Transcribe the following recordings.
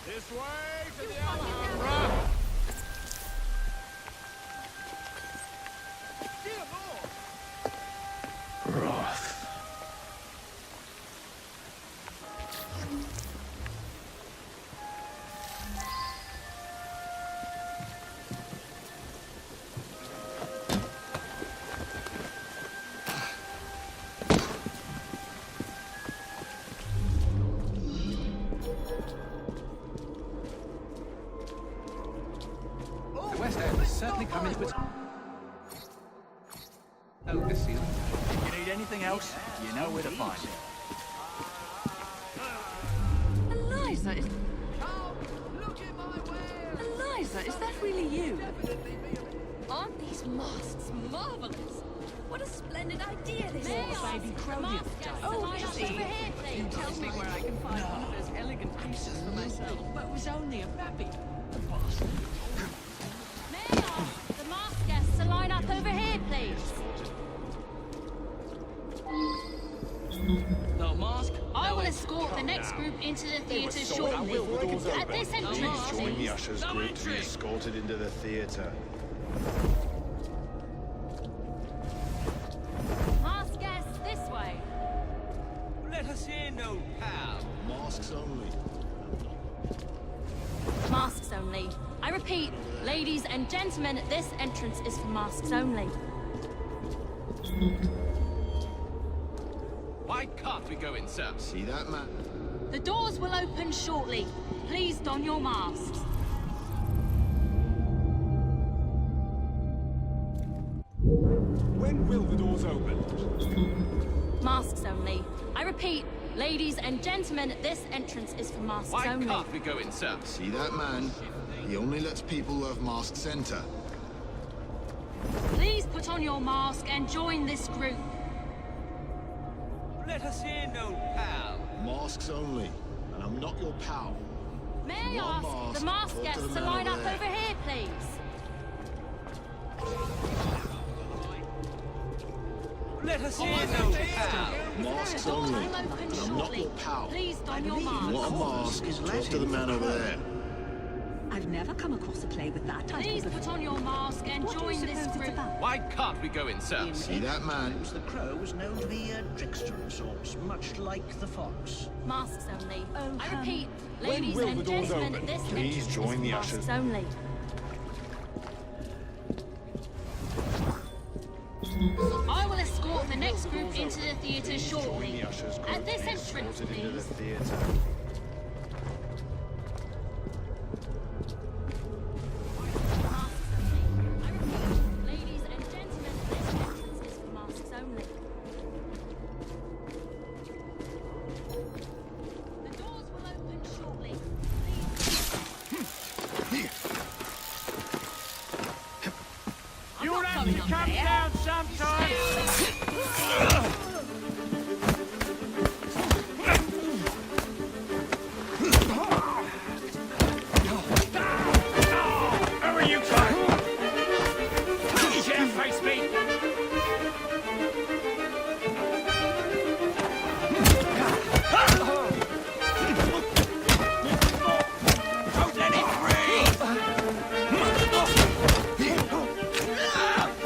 This way to the Alhambra! Dear Lord! Roth. Certainly come into its... Oh, this seal. If you need anything else, you know where to find it. Eliza, Eliza, is that really you? Aren't these masks marvelous? What a splendid idea this is. Baby Crowley. Oh, see. You tell me where I can find one of those elegant pieces for myself. But it was only a baby. The mask guests to line up over here, please. No mask. I will escort the next group into the theatre shortly. At this entrance, Join the please. ushers group to be escorted into the theatre. Mask guests this way. Let us in, old pal. Masks only. Masks only. I repeat, ladies and gentlemen, this entrance is for masks only. Why can't we go in, sir? See that, man? The doors will open shortly. Please don your masks. When will the doors open? Masks only. I repeat, ladies and gentlemen, this entrance is for masks Why only. can't we go in, sir? See that, man? He only lets people who have masks enter. Please put on your mask and join this group. Let us in, old pal. Masks only. And I'm not your pal. May I One ask the mask, mask talk to guests the to man line over up there. over here, please? Let us in, old pal. Masks The doors only. will open And I'm not shortly. your pal. Please don your You mask. want a mask? Talk to the man over there. I've never come across a play with that title Please before. put on your mask and What do you join this suppose it's group. about? Why can't we go in, sir? See that, man? The crow was known to be a trickster of sorts, much like the fox. Masks only. Oh, I repeat, when ladies will and the doors gentlemen, open? this Please entrance join is the for ushers. masks only. I will escort the next group into the theatre Join shortly. the ushers group At this to be entrance, escorted into the please. theatre. Masks only. I repeat, ladies and gentlemen, this entrance is for masks only. The doors will open shortly. You'll have to come down sometime. Who are you two? Dare face me? Don't let him breathe!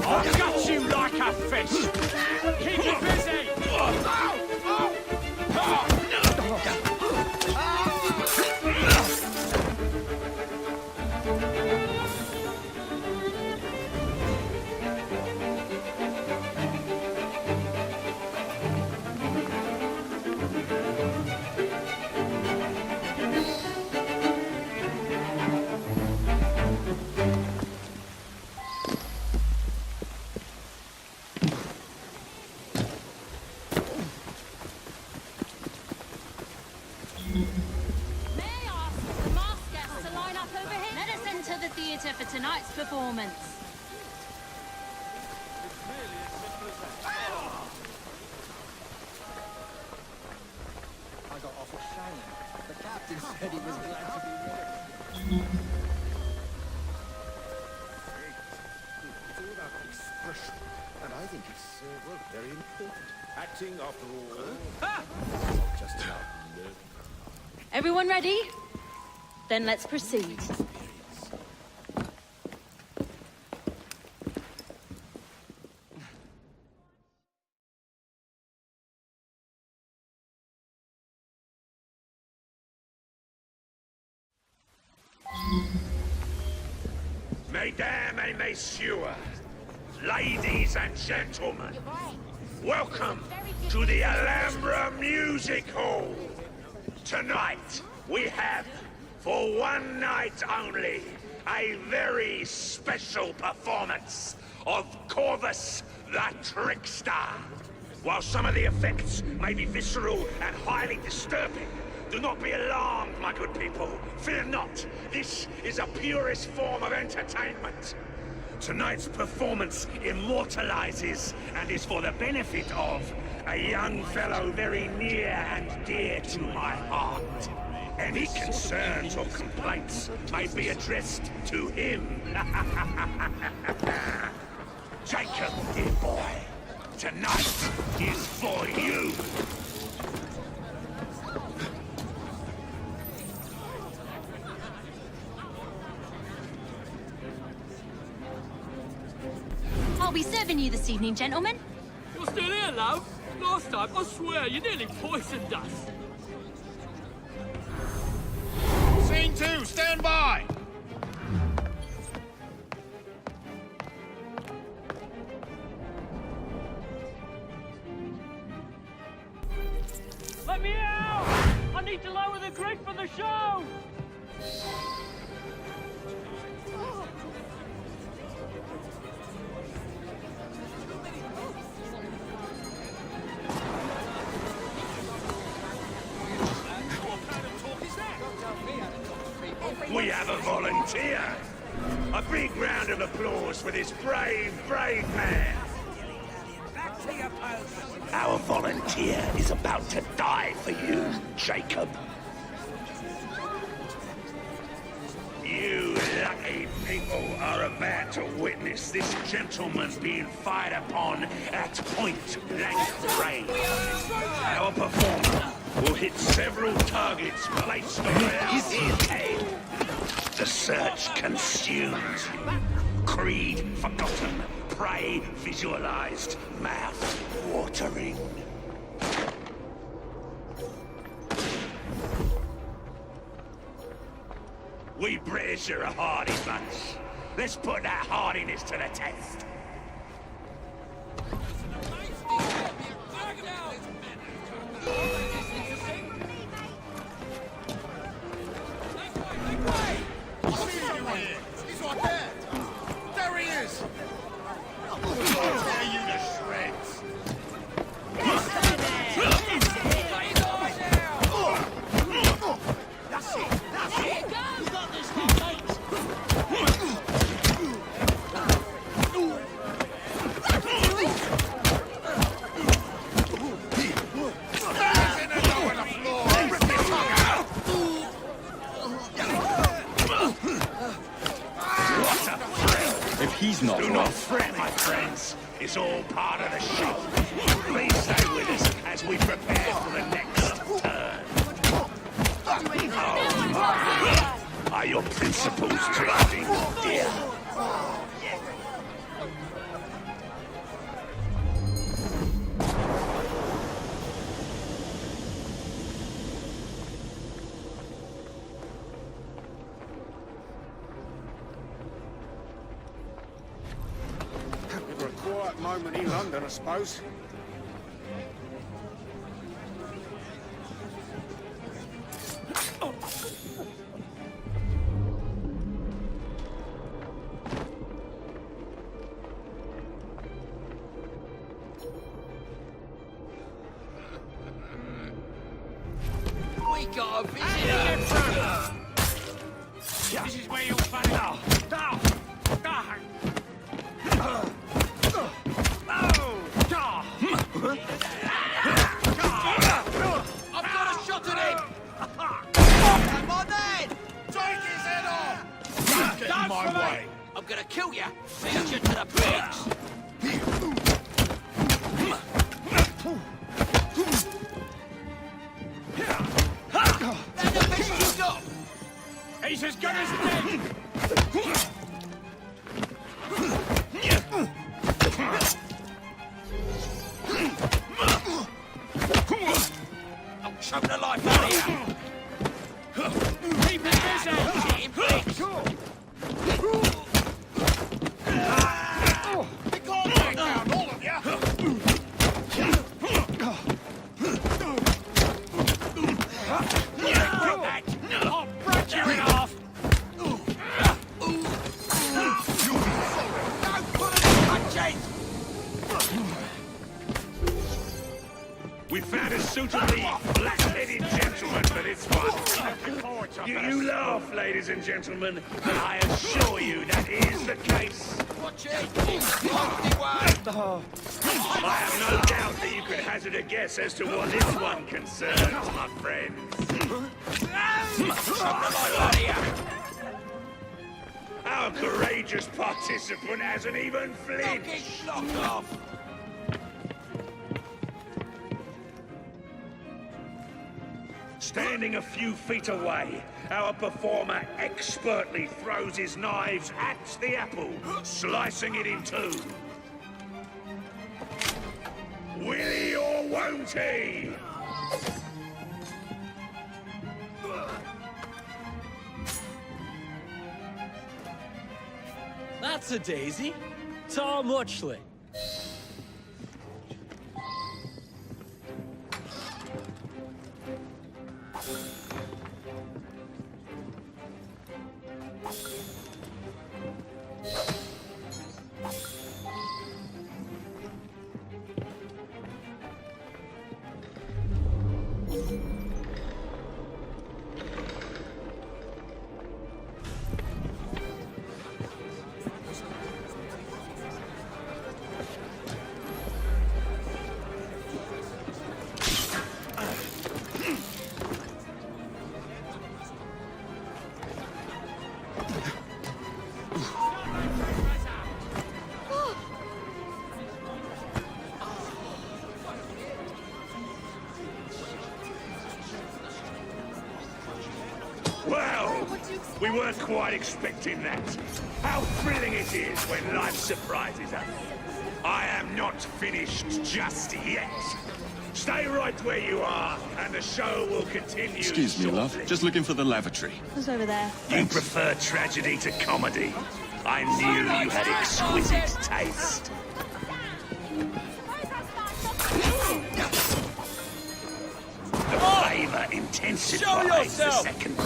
I'll gut you like a fish! Keep it busy! May I ask the mask guests to line up over here? Let us enter the theatre for tonight's performance. I got off a Shannon. The captain said he was glad to be rid of it. It's all about expression, and I think it's well, very important. Acting, after all, not just about learning. Everyone ready? Then let's proceed. Mesdames et messieurs, ladies and gentlemen, welcome to the Alhambra Music Hall. Tonight, we have, for one night only, a very special performance of Corvus the Trickster. While some of the effects may be visceral and highly disturbing, do not be alarmed, my good people. Fear not. This is a purest form of entertainment. Tonight's performance immortalizes and is for the benefit of a young fellow very near and dear to my heart. Any concerns or complaints may be addressed to him. Jacob, dear boy, tonight is for you. I'll be serving you this evening, gentlemen. You're still here, love? Last time, I swear, you nearly poisoned us. Scene 2, stand by! Let me out! I need to lower the grid for the show! We have a volunteer. A big round of applause for this brave, brave man. Our volunteer is about to die for you, Jacob. You lucky people are about to witness this gentleman being fired upon at point-blank range. Our performer will hit several targets placed around his head. The search consumes you. Creed forgotten, prey visualized, mouth watering. We British are a hardy bunch. Let's put that hardiness to the test. He's right there! There he is! I'll tear you to shreds! That's it! That's it! You got this one, mate! He's in the door on the floor! Rip his tongue out! What a thrill! If he's not Do not fret, my friends. It's all part of the show. Please stay with us as we prepare for the next turn. Oh my! Are your principles driving, dear? Never a quiet moment in London, I suppose. We got a visitor! This is where you'll find out. I've got a shot at him! Come on then! Take his head off! Get in my way! I'm gonna kill you! Feed you to the pigs! That's the best you got! I'll choke the life out of you. Keep it busy. Be gone right now, all of you! I'll break you in half. Don't pull any punches! We found a suitably black-headed gentleman for this one. You laugh, ladies and gentlemen, but I assure you that is the case. Watch it. Nasty one. I have no doubt that you could hazard a guess as to what this one concerns, my friends. Our courageous participant hasn't even flinched. Knock off. Standing a few feet away, our performer expertly throws his knives at the apple, slicing it in two. Will he or won't he? That's a daisy. Tom Muchley. Well, we weren't quite expecting that. How thrilling it is when life surprises us. I am not finished just yet. Stay right where you are, and the show will continue. Excuse me, love. Just looking for the lavatory. Who's over there? You prefer tragedy to comedy. I knew you had exquisite taste. The flavor intensifies the second.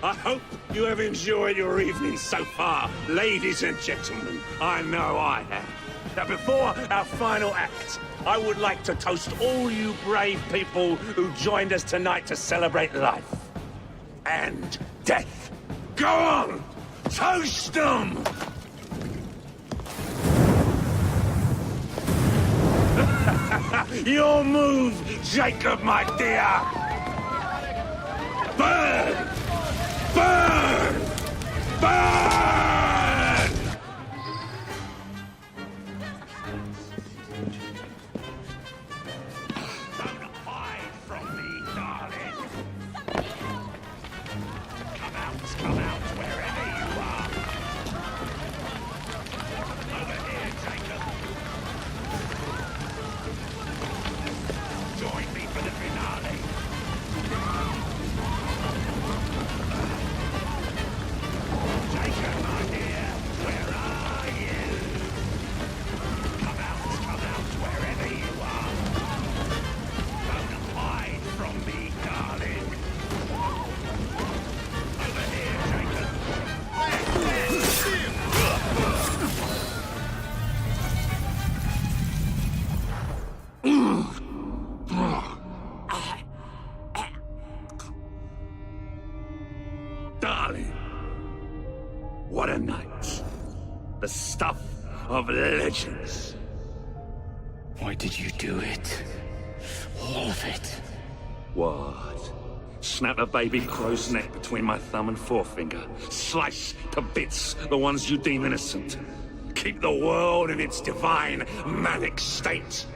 I hope you have enjoyed your evening so far, ladies and gentlemen. I know I have. Now, before our final act, I would like to toast all you brave people who joined us tonight to celebrate life and death. Go on! Toast them! Your move, Jacob, my dear! Burn! Burn! Burn! Don't hide from me, darling. Come out, wherever you are. Over here, Jacob. Join me for the finale. Jacob, my dear, where are you? Come out, wherever you are. Don't hide from me, darling. Over here, Jacob. Darling, what a night. The stuff of legends. Why did you do it? All of it. What? Snap a baby crow's neck between my thumb and forefinger. Slice to bits the ones you deem innocent. Keep the world in its divine, manic state.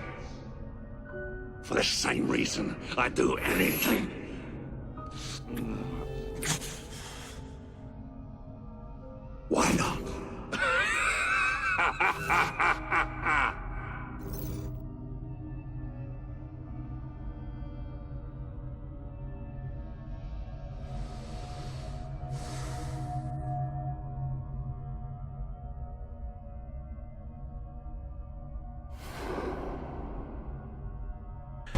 For the same reason I'd do anything. Why not?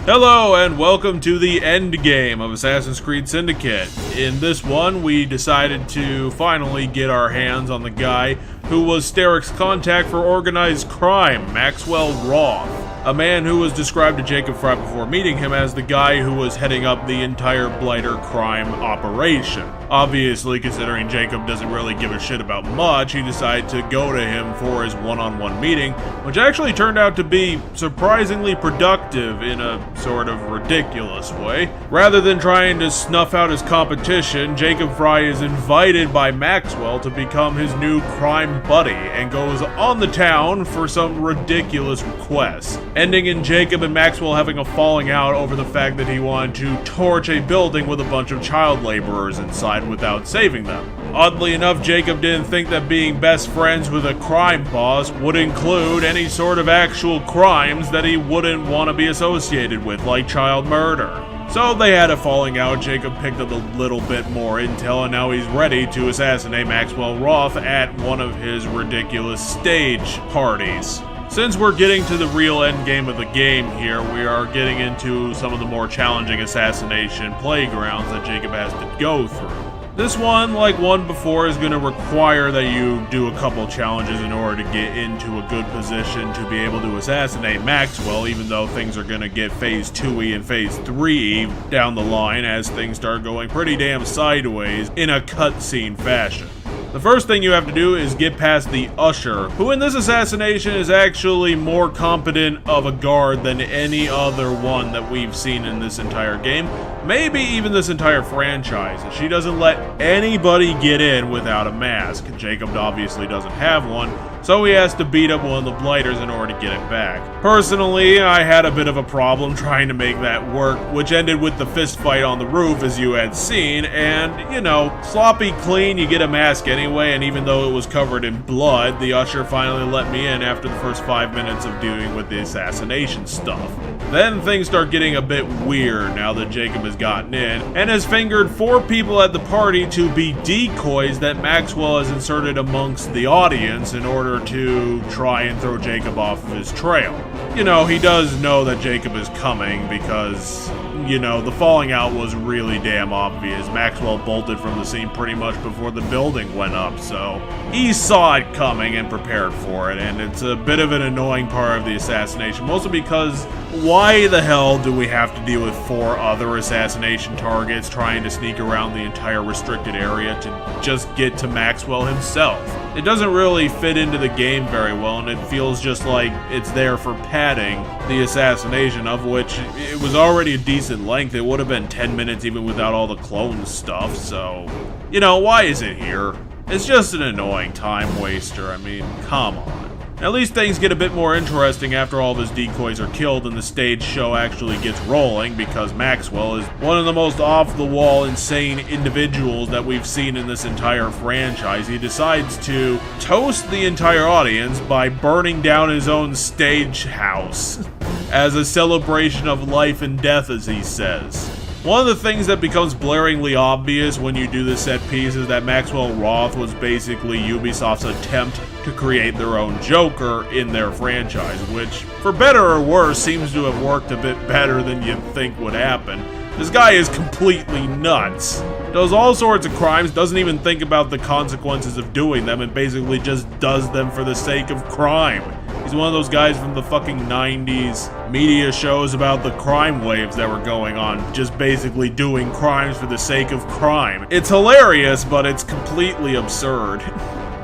Hello and welcome to the end game of Assassin's Creed Syndicate. In this one, we decided to finally get our hands on the guy who was Starrick's contact for organized crime, Maxwell Roth. A man who was described to Jacob Frye before meeting him as the guy who was heading up the entire Blighter crime operation. Obviously, considering Jacob doesn't really give a shit about much, he decided to go to him for his one-on-one meeting, which actually turned out to be surprisingly productive in a sort of ridiculous way. Rather than trying to snuff out his competition, Jacob Frye is invited by Maxwell to become his new crime buddy and goes on the town for some ridiculous request, ending in Jacob and Maxwell having a falling out over the fact that he wanted to torch a building with a bunch of child laborers inside without saving them. Oddly enough, Jacob didn't think that being best friends with a crime boss would include any sort of actual crimes that he wouldn't want to be associated with, like child murder. So they had a falling out. Jacob picked up a little bit more intel, and now he's ready to assassinate Maxwell Roth at one of his ridiculous stage parties. Since we're getting to the real end game of the game here, we are getting into some of the more challenging assassination playgrounds that Jacob has to go through. This one, like one before, is going to require that you do a couple challenges in order to get into a good position to be able to assassinate Maxwell, even though things are going to get Phase 2-y and Phase 3 down the line as things start going pretty damn sideways in a cutscene fashion. The first thing you have to do is get past the Usher, who in this assassination is actually more competent of a guard than any other one that we've seen in this entire game, maybe even this entire franchise. And she doesn't let anybody get in without a mask. Jacob obviously doesn't have one, so he has to beat up one of the Blighters in order to get it back. Personally, I had a bit of a problem trying to make that work, which ended with the fist fight on the roof as you had seen, and, you know, sloppy clean, you get a mask anyway, and even though it was covered in blood, the Usher finally let me in after the first 5 minutes of dealing with the assassination stuff. Then things start getting a bit weird now that Jacob has gotten in, and has fingered 4 people at the party to be decoys that Maxwell has inserted amongst the audience in order to try and throw Jacob off of his trail. You know, he does know that Jacob is coming because, you know, the falling out was really damn obvious. Maxwell bolted from the scene pretty much before the building went up, so he saw it coming and prepared for it, and it's a bit of an annoying part of the assassination, mostly because why the hell do we have to deal with 4 other assassination targets trying to sneak around the entire restricted area to just get to Maxwell himself? It doesn't really fit into the game very well, and it feels just like it's there for padding the assassination, of which it was already a decent length. It would have been 10 minutes even without all the clone stuff, so, you know, why is it here? It's just an annoying time waster. I mean, come on. At least things get a bit more interesting after all of his decoys are killed and the stage show actually gets rolling, because Maxwell is one of the most off-the-wall, insane individuals that we've seen in this entire franchise. He decides to toast the entire audience by burning down his own stage house as a celebration of life and death, as he says. One of the things that becomes blaringly obvious when you do this set piece is that Maxwell Roth was basically Ubisoft's attempt to create their own Joker in their franchise, which, for better or worse, seems to have worked a bit better than you'd think would happen. This guy is completely nuts. Does all sorts of crimes, doesn't even think about the consequences of doing them, and basically just does them for the sake of crime. He's one of those guys from the fucking 90s media shows about the crime waves that were going on, just basically doing crimes for the sake of crime. It's hilarious, but it's completely absurd.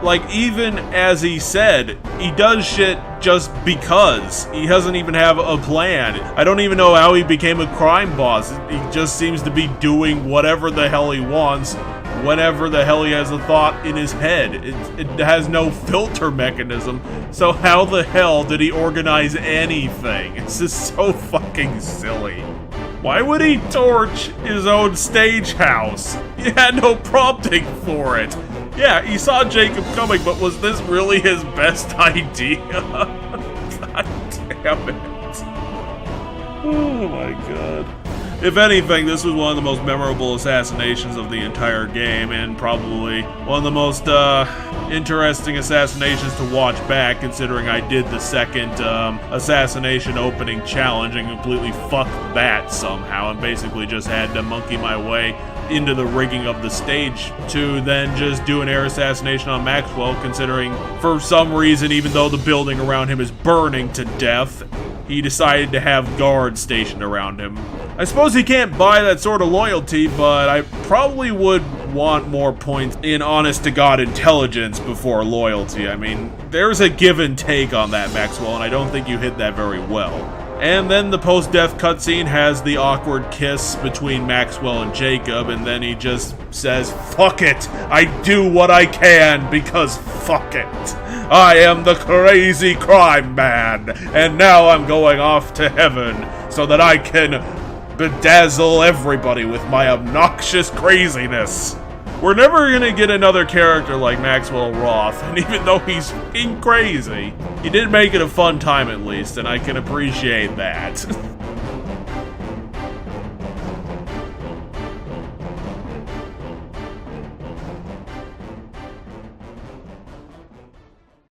Like, even as he said, he does shit just because. He doesn't even have a plan. I don't even know how he became a crime boss. He just seems to be doing whatever the hell he wants, whenever the hell he has a thought in his head. It has no filter mechanism, so how the hell did he organize anything? It's just so fucking silly. Why would he torch his own stage house? He had no prompting for it. Yeah, he saw Jacob coming, but was this really his best idea? God damn it. Oh my god. If anything, this was one of the most memorable assassinations of the entire game, and probably one of the most interesting assassinations to watch back, considering I did the second assassination opening challenge and completely fucked that somehow, and basically just had to monkey my way into the rigging of the stage to then just do an air assassination on Maxwell, considering for some reason, even though the building around him is burning to death, he decided to have guards stationed around him. I suppose he can't buy that sort of loyalty, but I probably would want more points in honest-to-God intelligence before loyalty. I mean, there's a give and take on that, Maxwell, and I don't think you hit that very well. And then the post-death cutscene has the awkward kiss between Maxwell and Jacob, and then he just says, "Fuck it! I do what I can because fuck it! I am the crazy crime man, and now I'm going off to heaven so that I can bedazzle everybody with my obnoxious craziness." We're never gonna get another character like Maxwell Roth, and even though he's fucking crazy, he did make it a fun time at least, and I can appreciate that.